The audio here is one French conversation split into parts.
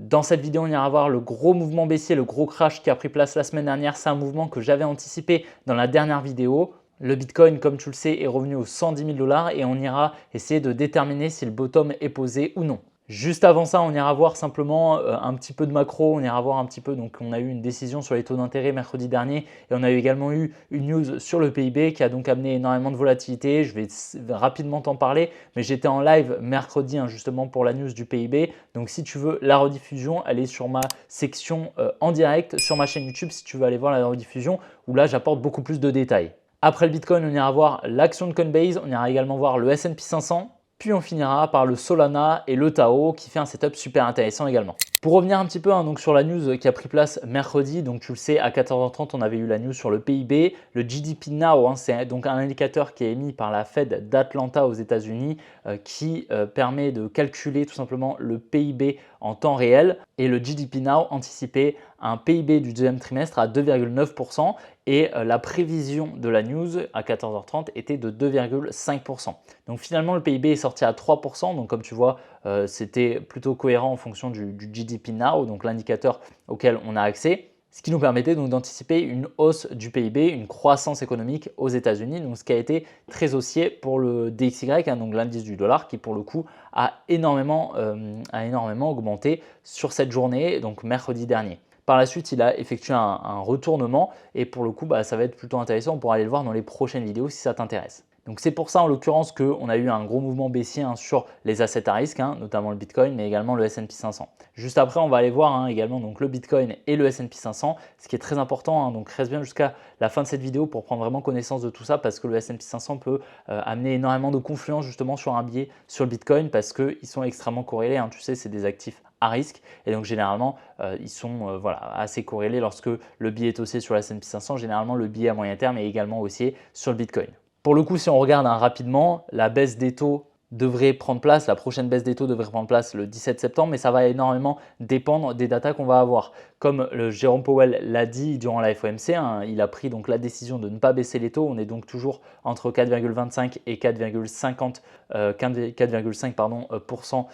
Dans cette vidéo, on ira voir le gros mouvement baissier, le gros crash qui a pris place la semaine dernière. C'est un mouvement que j'avais anticipé dans la dernière vidéo. Le Bitcoin, comme tu le sais, est revenu aux 110 000 $ et on ira essayer de déterminer si le bottom est posé ou non. Juste avant ça, on ira voir simplement un petit peu de macro, on ira voir un petit peu, donc on a eu une décision sur les taux d'intérêt mercredi dernier et on a également eu une news sur le PIB qui a donc amené énormément de volatilité. Je vais rapidement t'en parler, mais j'étais en live mercredi justement pour la news du PIB. Donc si tu veux la rediffusion, elle est sur ma section en direct sur ma chaîne YouTube si tu veux aller voir la rediffusion où là j'apporte beaucoup plus de détails. Après le Bitcoin, on ira voir l'action de Coinbase, on ira également voir le S&P 500. Puis on finira par le Solana et le Tao qui fait un setup super intéressant également. Pour revenir un petit peu donc sur la news qui a pris place mercredi, donc tu le sais, à 14h30, on avait eu la news sur le PIB. Le GDP Now, c'est donc un indicateur qui est émis par la Fed d'Atlanta aux États-Unis qui permet de calculer tout simplement le PIB en temps réel. Et le GDP Now anticipait un PIB du deuxième trimestre à 2,9% et la prévision de la news à 14h30 était de 2,5%. Donc finalement, le PIB est sorti à 3%. Donc comme tu vois, c'était plutôt cohérent en fonction du GDP Now, donc l'indicateur auquel on a accès. Ce qui nous permettait donc d'anticiper une hausse du PIB, une croissance économique aux États-Unis, donc ce qui a été très haussier pour le DXY, donc l'indice du dollar, qui pour le coup a énormément augmenté sur cette journée, donc mercredi dernier. Par la suite, il a effectué un retournement et pour le coup, ça va être plutôt intéressant. On pourra aller le voir dans les prochaines vidéos si ça t'intéresse. Donc c'est pour ça en l'occurrence qu'on a eu un gros mouvement baissier sur les assets à risque, notamment le Bitcoin, mais également le S&P 500. Juste après, on va aller voir également donc, le Bitcoin et le S&P 500, ce qui est très important. Donc reste bien jusqu'à la fin de cette vidéo pour prendre vraiment connaissance de tout ça parce que le S&P 500 peut amener énormément de confluence justement sur un biais sur le Bitcoin parce qu'ils sont extrêmement corrélés. Tu sais, c'est des actifs à risque et donc généralement ils sont assez corrélés lorsque le biais est haussier sur le S&P 500. Généralement, le biais à moyen terme est également haussier sur le Bitcoin. Pour le coup, si on regarde rapidement, la baisse des taux devrait prendre place, la prochaine baisse des taux devrait prendre place le 17 septembre, mais ça va énormément dépendre des datas qu'on va avoir. Comme Jérôme Powell l'a dit durant la FOMC, il a pris donc la décision de ne pas baisser les taux. On est donc toujours entre 4,25 et 4,5%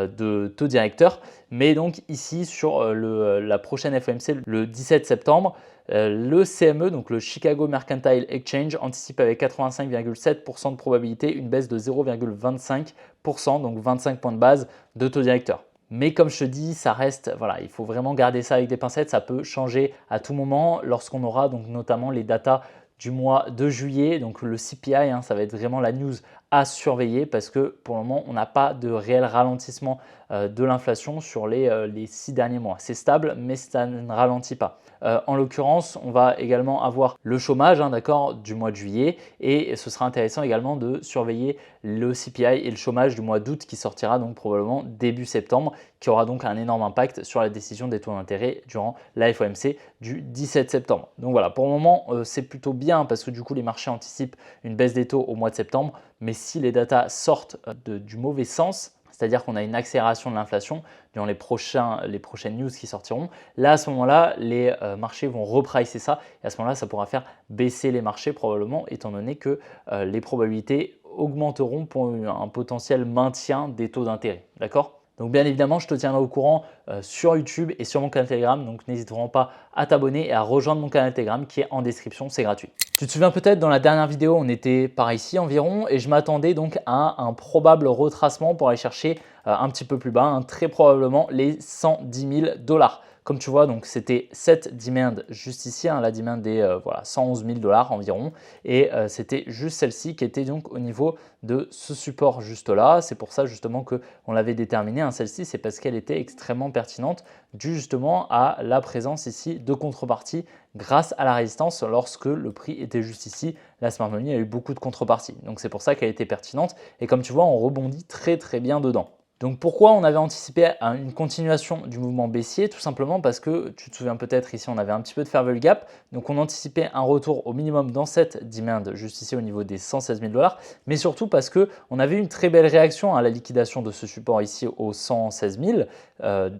de taux directeur. Mais donc ici sur la prochaine FOMC, le 17 septembre, le CME, donc le Chicago Mercantile Exchange, anticipe avec 85,7% de probabilité une baisse de 0,25%, donc 25 points de base de taux directeur. Mais comme je te dis, ça reste, il faut vraiment garder ça avec des pincettes, ça peut changer à tout moment lorsqu'on aura donc notamment les datas du mois de juillet, donc le CPI, ça va être vraiment la news à surveiller parce que pour le moment, on n'a pas de réel ralentissement de l'inflation sur les 6 derniers mois. C'est stable, mais ça ne ralentit pas. En l'occurrence, on va également avoir le chômage d'accord, du mois de juillet et ce sera intéressant également de surveiller le CPI et le chômage du mois d'août qui sortira donc probablement début septembre, qui aura donc un énorme impact sur la décision des taux d'intérêt durant la FOMC du 17 septembre. Donc voilà, pour le moment, c'est plutôt bien parce que du coup, les marchés anticipent une baisse des taux au mois de septembre, mais si les datas sortent du mauvais sens, c'est-à-dire qu'on a une accélération de l'inflation durant les prochaines news qui sortiront. Là, à ce moment-là, les marchés vont repricer ça et à ce moment-là, ça pourra faire baisser les marchés probablement étant donné que les probabilités augmenteront pour un potentiel maintien des taux d'intérêt. D'accord ? Donc bien évidemment, je te tiendrai au courant sur YouTube et sur mon canal Telegram. Donc n'hésite vraiment pas à t'abonner et à rejoindre mon canal Telegram qui est en description, c'est gratuit. Tu te souviens peut-être dans la dernière vidéo, on était par ici environ et je m'attendais donc à un probable retracement pour aller chercher un petit peu plus bas, très probablement les 110 000 $. Comme tu vois, donc c'était cette demand juste ici, la demand des 111 000 $ environ et c'était juste celle-ci qui était donc au niveau de ce support juste là. C'est pour ça justement qu'on l'avait déterminé, celle-ci, c'est parce qu'elle était extrêmement pertinente dû justement à la présence ici de contrepartie grâce à la résistance lorsque le prix était juste ici. La smart money a eu beaucoup de contrepartie, donc c'est pour ça qu'elle était pertinente et comme tu vois, on rebondit très bien dedans. Donc pourquoi on avait anticipé une continuation du mouvement baissier? Tout simplement parce que tu te souviens peut-être ici on avait un petit peu de fair value gap, donc on anticipait un retour au minimum dans cette demand juste ici au niveau des 116 000 $, mais surtout parce qu'on avait une très belle réaction à la liquidation de ce support ici aux 116 000,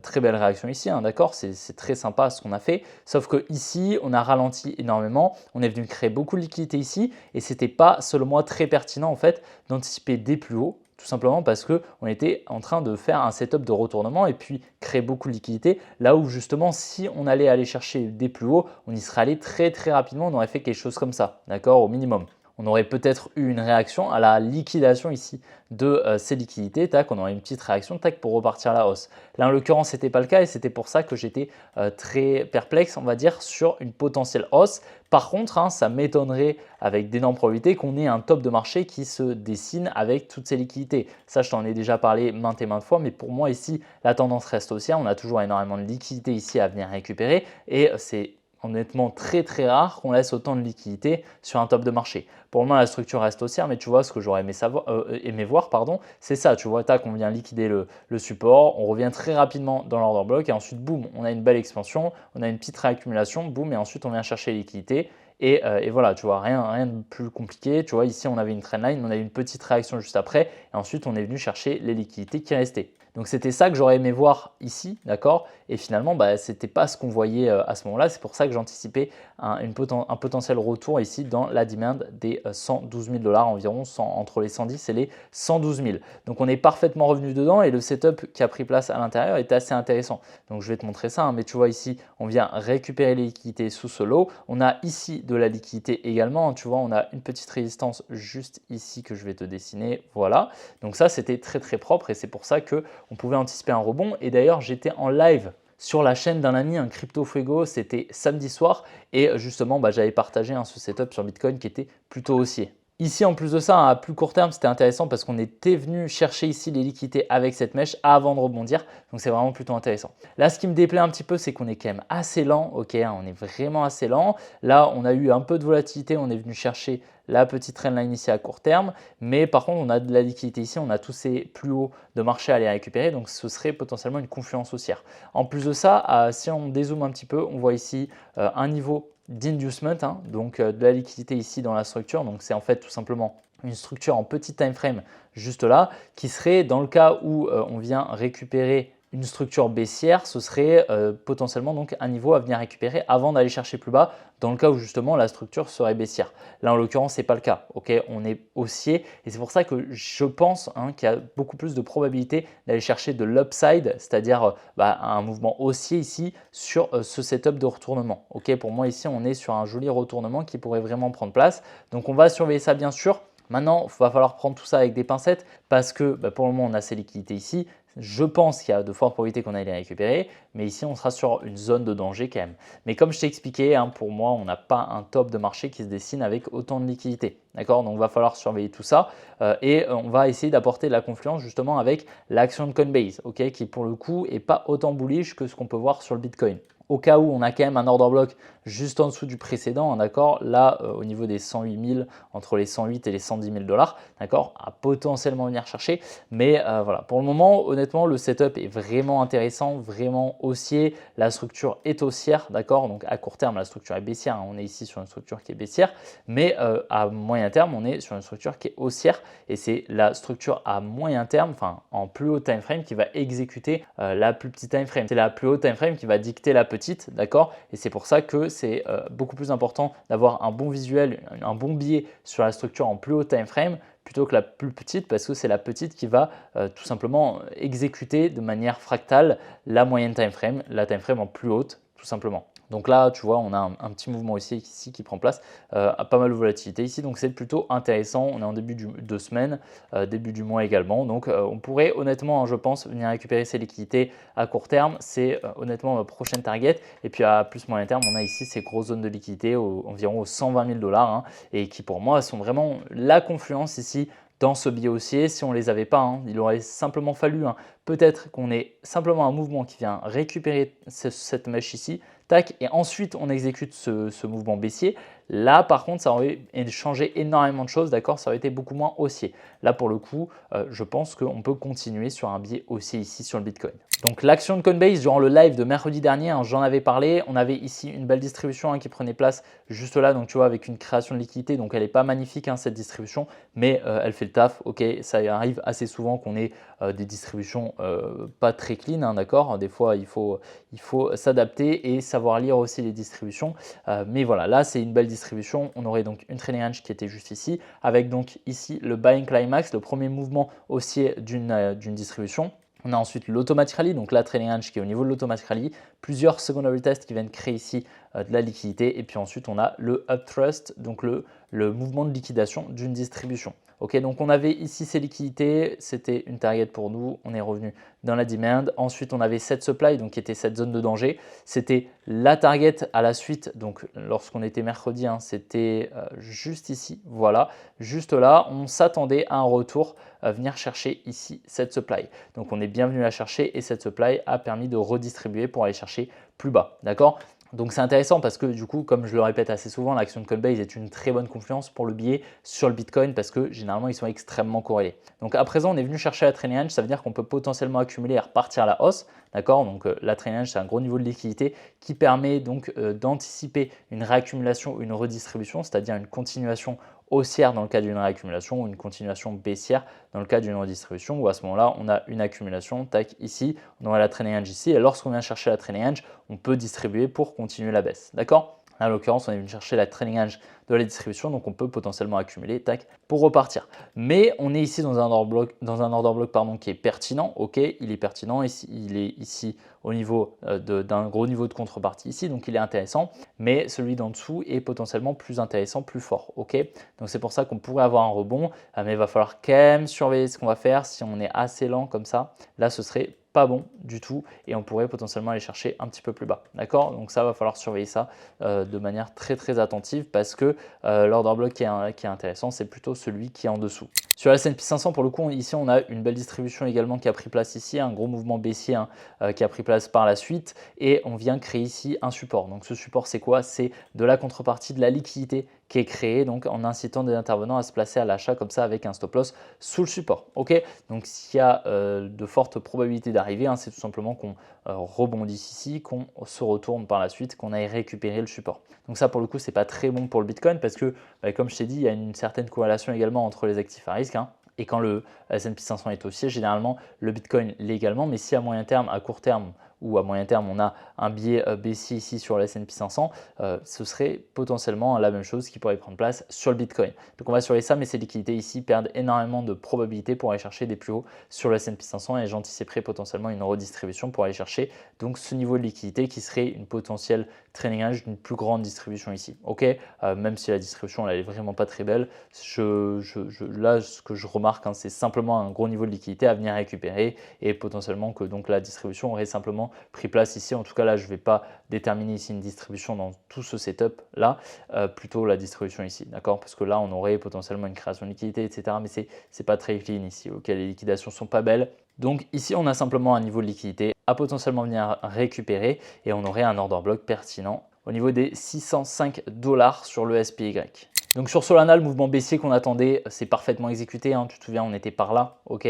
très belle réaction ici, d'accord, c'est très sympa ce qu'on a fait, sauf que ici on a ralenti énormément, on est venu créer beaucoup de liquidité ici et c'était pas selon moi très pertinent en fait d'anticiper des plus hauts. tout simplement parce qu'on était en train de faire un setup de retournement et puis créer beaucoup de liquidités. Là où justement, si on allait aller chercher des plus hauts, on y serait allé très très rapidement, on aurait fait quelque chose comme ça, d'accord, au minimum. On aurait peut-être eu une réaction à la liquidation ici de ces liquidités, tac, on aurait une petite réaction, tac, pour repartir à la hausse. Là, en l'occurrence, ce n'était pas le cas et c'était pour ça que j'étais très perplexe, on va dire, sur une potentielle hausse. Par contre, hein, ça m'étonnerait avec d'énormes probabilités qu'on ait un top de marché qui se dessine avec toutes ces liquidités. Ça, je t'en ai déjà parlé maintes et maintes fois, mais pour moi ici, la tendance reste haussière. On a toujours énormément de liquidités ici à venir récupérer et c'est honnêtement très très rare qu'on laisse autant de liquidités sur un top de marché. Pour le moment, la structure reste haussière, mais tu vois, ce que j'aurais aimé voir, c'est ça. Tu vois, tac, on vient liquider le support, on revient très rapidement dans l'order block et ensuite, boum, on a une belle expansion, on a une petite réaccumulation, boum, et ensuite on vient chercher les liquidités. Et voilà, tu vois, rien de plus compliqué. Tu vois, ici, on avait une trendline, on a eu une petite réaction juste après et ensuite, on est venu chercher les liquidités qui restaient. Donc, c'était ça que j'aurais aimé voir ici, d'accord? Et finalement, ce n'était pas ce qu'on voyait à ce moment-là. C'est pour ça que j'anticipais un potentiel retour ici dans la demand des 112 000 $ environ, entre les 110 et les 112 000. Donc, on est parfaitement revenu dedans et le setup qui a pris place à l'intérieur était assez intéressant. Donc, je vais te montrer ça, hein, mais tu vois ici, on vient récupérer les liquidités sous ce lot. On a ici de la liquidité également. Tu vois, on a une petite résistance juste ici que je vais te dessiner. Voilà. Donc, ça, c'était très, très propre et c'est pour ça qu'on pouvait anticiper un rebond. Et d'ailleurs, j'étais en live sur la chaîne d'un ami, un Crypto Fuego, c'était samedi soir et justement j'avais partagé ce setup sur Bitcoin qui était plutôt haussier. Ici, en plus de ça, à plus court terme, c'était intéressant parce qu'on était venu chercher ici les liquidités avec cette mèche avant de rebondir. Donc, c'est vraiment plutôt intéressant. Là, ce qui me déplaît un petit peu, c'est qu'on est quand même assez lent. Ok, hein, on est vraiment assez lent. Là, on a eu un peu de volatilité. On est venu chercher la petite trendline ici à court terme. Mais par contre, on a de la liquidité ici. On a tous ces plus hauts de marché à les récupérer. Donc, ce serait potentiellement une confluence haussière. En plus de ça, si on dézoome un petit peu, on voit ici un niveau d'inducement, hein, donc de la liquidité ici dans la structure. Donc, c'est en fait tout simplement une structure en petit time frame juste là qui serait dans le cas où on vient récupérer une structure baissière, ce serait potentiellement donc un niveau à venir récupérer avant d'aller chercher plus bas dans le cas où justement la structure serait baissière. Là en l'occurrence, ce n'est pas le cas. Ok, on est haussier et c'est pour ça que je pense qu'il y a beaucoup plus de probabilité d'aller chercher de l'upside, c'est-à-dire un mouvement haussier ici sur ce setup de retournement. Ok, pour moi ici, on est sur un joli retournement qui pourrait vraiment prendre place. Donc on va surveiller ça bien sûr. Maintenant, il va falloir prendre tout ça avec des pincettes parce que pour le moment, on a ces liquidités ici. Je pense qu'il y a de fortes probabilités qu'on aille les récupérer, mais ici, on sera sur une zone de danger quand même. Mais comme je t'ai expliqué, hein, pour moi, on n'a pas un top de marché qui se dessine avec autant de liquidités. D'accord? Donc, il va falloir surveiller tout ça et on va essayer d'apporter de la confiance justement avec l'action de Coinbase, okay, qui pour le coup n'est pas autant bullish que ce qu'on peut voir sur le Bitcoin. Au cas où on a quand même un order block juste en dessous du précédent, d'accord, là au niveau des 108 000, entre les 108 et les 110 000 $, d'accord, à potentiellement venir chercher. Mais voilà, pour le moment, honnêtement, le setup est vraiment intéressant, vraiment haussier. La structure est haussière, d'accord, donc à court terme, la structure est baissière. Hein, on est ici sur une structure qui est baissière, mais à moyen terme, on est sur une structure qui est haussière et c'est la structure à moyen terme, enfin en plus haut time frame, qui va exécuter la plus petite time frame. C'est la plus haute time frame qui va dicter la petite, d'accord, et c'est pour ça que c'est beaucoup plus important d'avoir un bon visuel, un bon biais sur la structure en plus haut time frame plutôt que la plus petite parce que c'est la petite qui va tout simplement exécuter de manière fractale la moyenne time frame, la time frame en plus haute tout simplement. Donc là, tu vois, on a un petit mouvement aussi ici qui prend place, à pas mal de volatilité ici, donc c'est plutôt intéressant. On est en début de semaine, début du mois également, donc on pourrait honnêtement, hein, je pense, venir récupérer ces liquidités à court terme. C'est honnêtement ma prochaine target. Et puis à plus moyen terme, on a ici ces grosses zones de liquidité environ aux 120 000 $, hein, et qui pour moi sont vraiment la confluence ici dans ce biais haussier. Si on ne les avait pas, hein, il aurait simplement fallu peut-être qu'on ait simplement un mouvement qui vient récupérer cette mèche ici, tac, et ensuite on exécute ce mouvement baissier. Là, par contre, ça aurait changé énormément de choses, d'accord? Ça aurait été beaucoup moins haussier. Là, pour le coup, je pense qu'on peut continuer sur un biais haussier ici sur le Bitcoin. Donc, l'action de Coinbase, durant le live de mercredi dernier, hein, j'en avais parlé. On avait ici une belle distribution qui prenait place juste là, donc tu vois, avec une création de liquidité. Donc, elle n'est pas magnifique, cette distribution, mais elle fait le taf. Ok, ça arrive assez souvent qu'on ait des distributions pas très clean, hein, d'accord. Des fois, il faut s'adapter et savoir lire aussi les distributions. Mais voilà, là, c'est une belle distribution. On aurait donc une trailing range qui était juste ici, avec donc ici le buying climax, le premier mouvement haussier d'une distribution. On a ensuite l'automatic rally, donc la trailing range qui est au niveau de l'automatic rally, plusieurs secondary tests qui viennent créer ici de la liquidité, et puis ensuite on a le upthrust, donc le mouvement de liquidation d'une distribution. Ok, donc on avait ici ces liquidités, c'était une target pour nous, on est revenu dans la demand. Ensuite, on avait cette supply, donc qui était cette zone de danger. C'était la target à la suite, donc lorsqu'on était mercredi, hein, c'était juste ici, voilà, juste là. On s'attendait à un retour, venir chercher ici cette supply. Donc on est bien venu la chercher et cette supply a permis de redistribuer pour aller chercher plus bas, d'accord? Donc c'est intéressant parce que du coup, comme je le répète assez souvent, l'action de Coinbase est une très bonne confluence pour le billet sur le Bitcoin parce que généralement ils sont extrêmement corrélés. Donc à présent, on est venu chercher la trailing range, ça veut dire qu'on peut potentiellement accumuler et repartir à la hausse. D'accord, donc la trailing range, c'est un gros niveau de liquidité qui permet donc d'anticiper une réaccumulation ou une redistribution, c'est-à-dire une continuation haussière dans le cas d'une réaccumulation ou une continuation baissière dans le cas d'une redistribution, où à ce moment-là, on a une accumulation, tac, ici, on aura la trailing range ici, et lorsqu'on vient chercher la trailing range, on peut distribuer pour continuer la baisse. D'accord? Là, en l'occurrence, on est venu chercher la trailing range de la distribution, donc on peut potentiellement accumuler, tac, pour repartir. Mais on est ici dans un order block pardon, qui est pertinent. Ok, il est pertinent, ici, il est ici au niveau d'un gros niveau de contrepartie ici, donc il est intéressant. Mais celui d'en dessous est potentiellement plus intéressant, plus fort. Ok, donc c'est pour ça qu'on pourrait avoir un rebond, mais il va falloir quand même surveiller ce qu'on va faire. Si on est assez lent comme ça, là, ce serait pas bon du tout et on pourrait potentiellement aller chercher un petit peu plus bas. D'accord? Donc ça va falloir surveiller ça de manière très attentive parce que l'order block qui est intéressant, c'est plutôt celui qui est en dessous. Sur la S&P 500, pour le coup, ici, on a une belle distribution également qui a pris place ici, un gros mouvement baissier qui a pris place par la suite et on vient créer ici un support. Donc ce support, c'est quoi? C'est de la contrepartie de la liquidité qui est créée donc en incitant des intervenants à se placer à l'achat comme ça avec un stop loss sous le support. Ok, donc s'il y a de fortes probabilités d'arriver, hein, c'est tout simplement qu'on rebondisse ici, qu'on se retourne par la suite, qu'on aille récupérer le support. Donc ça, pour le coup, c'est pas très bon pour le Bitcoin parce que, comme je t'ai dit, il y a une certaine corrélation également entre les actifs à risque. Hein. Et quand le S&P 500 est haussier, généralement, le Bitcoin l'est également. Mais si à moyen terme, à court terme ou à moyen terme, on a un biais baissier ici sur le S&P 500, ce serait potentiellement la même chose qui pourrait prendre place sur le Bitcoin. Donc on va surveiller ça, mais ces liquidités ici perdent énormément de probabilité pour aller chercher des plus hauts sur le S&P 500 et j'anticiperai potentiellement une redistribution pour aller chercher donc ce niveau de liquidité qui serait une potentielle trailing range d'une plus grande distribution ici. Ok, même si la distribution elle est vraiment pas très belle, là ce que je remarque, hein, c'est simplement un gros niveau de liquidité à venir récupérer et potentiellement que donc la distribution aurait simplement pris place ici. En tout cas là, je ne vais pas déterminer ici une distribution dans tout ce setup là, plutôt la distribution ici, d'accord? Parce que là, on aurait potentiellement une création de liquidité, etc. Mais c'est pas très clean ici. Ok, les liquidations sont pas belles. Donc ici, on a simplement un niveau de liquidité à potentiellement venir récupérer et on aurait un order block pertinent au niveau des 605 $ sur le SPY. Donc sur Solana, le mouvement baissier qu'on attendait, c'est parfaitement exécuté. Hein. Tu te souviens, on était par là. Ok.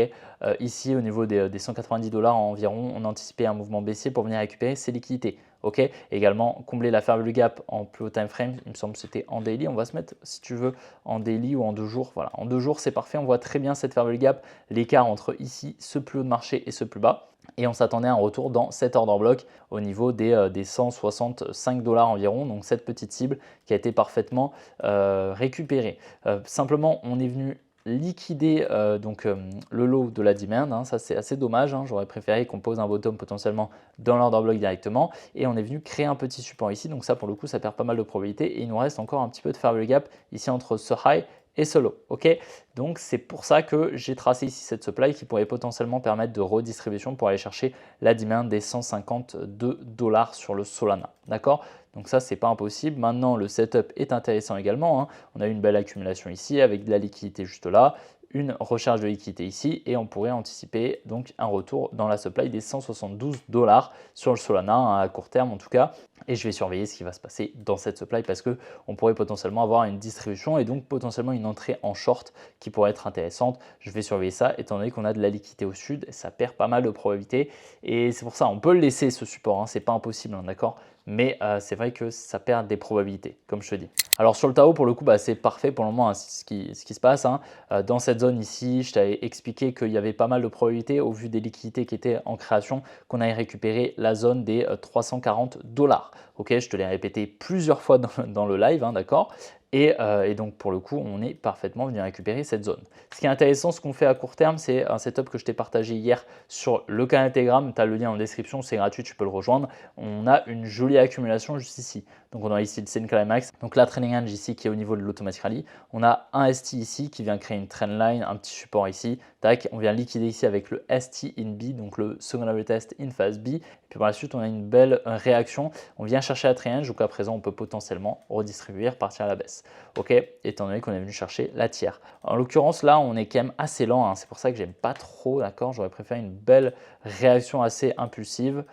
Ici, au niveau des 190 $ environ, on anticipait un mouvement baissier pour venir récupérer ses liquidités. Ok. Également, combler la fair value gap en plus haut time frame. Il me semble que c'était en daily. On va se mettre, si tu veux, en daily ou en 2 jours. Voilà, en 2 jours, c'est parfait. On voit très bien cette fair value gap, l'écart entre ici, ce plus haut de marché et ce plus bas. Et on s'attendait à un retour dans cet order block au niveau des 165 $ environ, donc cette petite cible qui a été parfaitement récupérée. Simplement, on est venu liquider le lot de la demand, hein. Ça c'est assez dommage, hein. J'aurais préféré qu'on pose un bottom potentiellement dans l'order block directement et on est venu créer un petit support ici, donc ça pour le coup ça perd pas mal de probabilité et il nous reste encore un petit peu de fair value gap ici entre ce high et ce low. Ok, donc c'est pour ça que j'ai tracé ici cette supply qui pourrait potentiellement permettre de redistribution pour aller chercher la demand des 152 $ sur le Solana. D'accord, donc ça c'est pas impossible. Maintenant le setup est intéressant également, hein. On a eu une belle accumulation ici avec de la liquidité juste là, une recharge de liquidité ici et on pourrait anticiper donc un retour dans la supply des 172 $ sur le Solana, hein, à court terme en tout cas. Et je vais surveiller ce qui va se passer dans cette supply parce qu'on pourrait potentiellement avoir une distribution et donc potentiellement une entrée en short qui pourrait être intéressante. Je vais surveiller ça étant donné qu'on a de la liquidité au sud, ça perd pas mal de probabilité et c'est pour ça on peut le laisser ce support, hein, c'est pas impossible, hein, d'accord, mais c'est vrai que ça perd des probabilités comme je te dis. Alors sur le Tao pour le coup c'est parfait pour le moment, hein, ce qui se passe. Hein. Dans cette zone ici, je t'avais expliqué qu'il y avait pas mal de probabilités au vu des liquidités qui étaient en création qu'on aille récupérer la zone des 340 $. Ok, je te l'ai répété plusieurs fois dans le live, hein, d'accord. Et donc pour le coup, on est parfaitement venu récupérer cette zone. Ce qui est intéressant, ce qu'on fait à court terme, c'est un setup que je t'ai partagé hier sur le canal Telegram. Tu as le lien en description, c'est gratuit, tu peux le rejoindre. On a une jolie accumulation juste ici. Donc on a ici le Sen Climax, donc la Trailing Range ici qui est au niveau de l'Automatic Rally. On a un ST ici qui vient créer une trendline, un petit support ici. Tac, on vient liquider ici avec le ST in B, donc le secondary test in phase B. Et puis par la suite, on a une belle réaction. On vient chercher la Trailing Range, donc à présent, on peut potentiellement redistribuer, repartir à la baisse. Ok, étant donné qu'on est venu chercher la tiers. En l'occurrence, là, on est quand même assez lent. Hein. C'est pour ça que j'aime pas trop, d'accord. J'aurais préféré une belle réaction assez impulsive.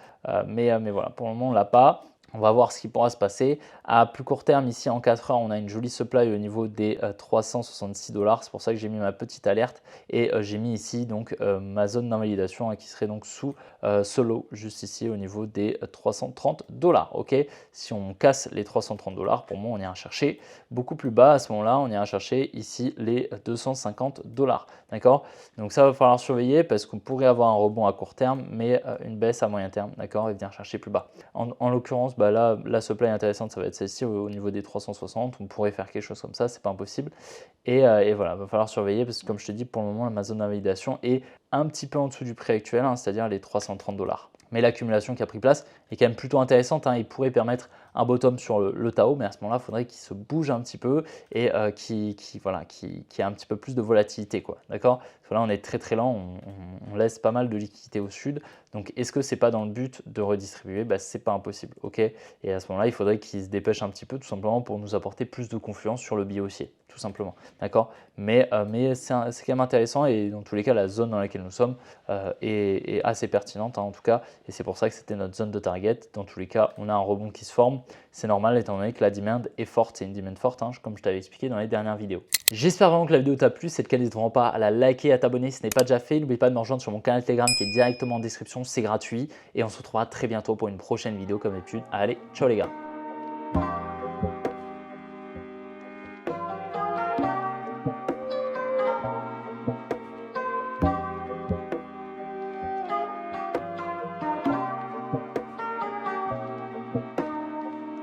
Mais voilà, pour le moment, on l'a pas. On va voir ce qui pourra se passer. À plus court terme, ici en 4 heures, on a une jolie supply au niveau des 366 $. C'est pour ça que j'ai mis ma petite alerte et j'ai mis ici donc ma zone d'invalidation, hein, qui serait donc sous ce lot juste ici au niveau des 330 $. Ok, si on casse les 330 $, pour moi, on ira chercher beaucoup plus bas. À ce moment-là, on ira chercher ici les 250 $. D'accord, donc ça va falloir surveiller parce qu'on pourrait avoir un rebond à court terme, mais une baisse à moyen terme, d'accord, et venir chercher plus bas. En l'occurrence, là, la supply intéressante, ça va être celle-ci au niveau des 360. On pourrait faire quelque chose comme ça, c'est pas impossible. Et voilà, il va falloir surveiller parce que comme je te dis, pour le moment, ma zone d'invalidation est un petit peu en dessous du prix actuel, hein, c'est-à-dire les 330 $. Mais l'accumulation qui a pris place est quand même plutôt intéressante. Hein, il pourrait permettre un bottom sur le Tao, mais à ce moment-là, il faudrait qu'il se bouge un petit peu et qu'il ait un petit peu plus de volatilité, quoi. D'accord? Parce que là, on est très très lent, on laisse pas mal de liquidité au sud. Donc, est-ce que c'est pas dans le but de redistribuer? C'est pas impossible, ok? Et à ce moment-là, il faudrait qu'il se dépêche un petit peu, tout simplement pour nous apporter plus de confiance sur le billet haussier, tout simplement, d'accord? Mais c'est quand même intéressant et dans tous les cas, la zone dans laquelle nous sommes est assez pertinente, hein, en tout cas, et c'est pour ça que c'était notre zone de target. Dans tous les cas, on a un rebond qui se forme, c'est normal étant donné que la demand est forte, c'est une demand forte, hein, comme je t'avais expliqué dans les dernières vidéos. J'espère vraiment que la vidéo t'a plu, c'est le cas, n'hésite vraiment pas à la liker, à t'abonner si ce n'est pas déjà fait. N'oublie pas de me rejoindre sur mon canal Telegram qui est directement en description, c'est gratuit et on se retrouvera très bientôt pour une prochaine vidéo comme d'habitude. Allez, ciao les gars!